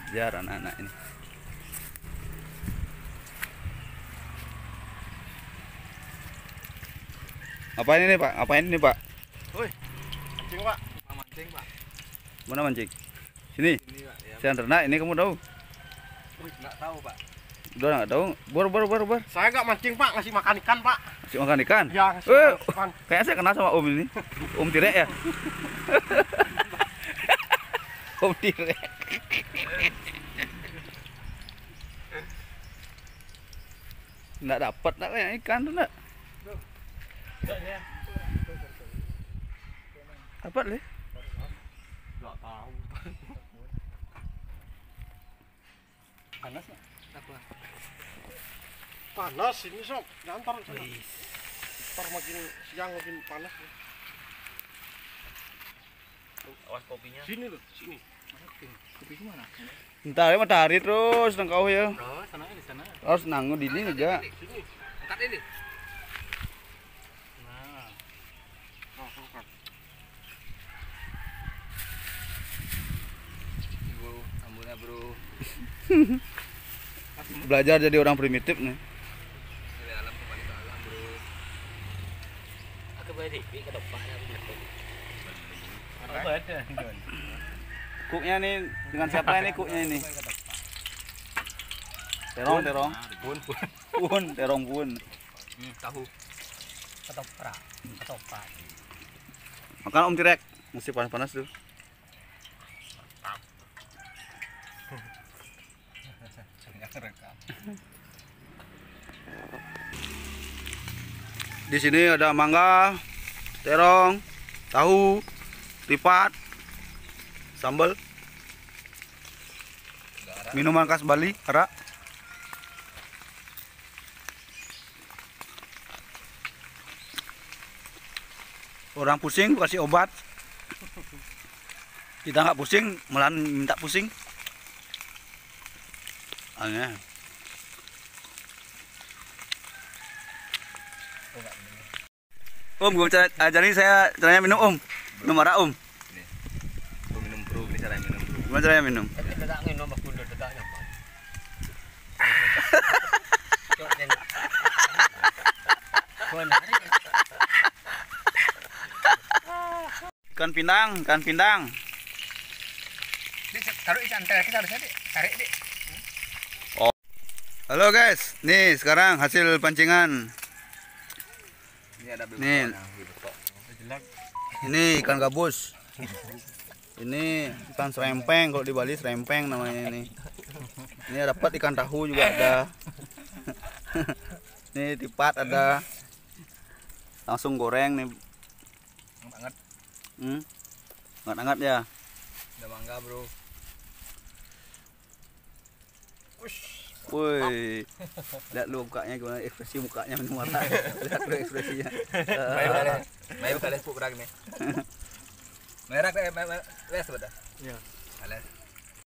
belajar anak-anak ini. Apain ini Pak? Apain ini Pak? Woi, mancing Pak. Mancing Pak. Mana mancing? Sini. Ini Pak. Ya. Saya ternak ini kamu tahu? Wih, nggak tahu Pak. Udah nggak tahu? Bor. Saya nggak mancing Pak, ngasih makan ikan Pak. Masih makan ikan? Ya, ngasih makan. Kayaknya saya kenal sama Om ini. Om Tirek ya? Om Tirek. Nggak dapat nak kayak ikan tuh nak. Dapat leh? Nggak tahu. Panas nggak? Panas ini sob, ntar sana. Ntar makin siang makin panas. Awas kopinya. Sini loh, sini. Kopi kemana? Entar ya matahari terus nang kau ya. Bro, sana di sana. Harus nanggu di ini juga. Sini. Angkat ini. Nah, Angkat. bro, ambulnya bro. Belajar jadi orang primitif nih. Dari alam kembali ke alam bro. Aku boleh di kedepan ya bro. Apa ada? Kuknya nih dengan siapa ini kuknya ini? Terong. Pun. Tahu. Ketoprak. Makan Om Tirek. Masih panas-panas tuh. Di sini ada mangga, terong, tahu, lipat, sambal, minuman khas Bali, arak. Orang pusing kasih obat. Kita nggak pusing, malah minta pusing. Aneh. Om, gue ajarin saya caranya minum Om. Minum arak Om. Bro minum bro, ini cara minum bro. Gimana caranya minum? Dedak minum aku udah dedaknya Pak. Ikan pindang. Taruh ikan terakhir kita harusnya tarik deh. Halo guys, nih sekarang hasil pancingan. Ini ada Nih. Ini ikan gabus. Ini ikan serempeng, kalau di Bali serempeng namanya ini. Ini dapat ikan tahu juga ada. Ini tipat ada. Langsung goreng nih. Banget. Hangat-hangat ya. Ada mangga bro. Woi, lihat lu mukanya gimana, ekspresi mukanya minum arak. Lihat lu ekspresinya. Bayu kalian pukul nih. Merah kayak wes sudah. Ya. Kalian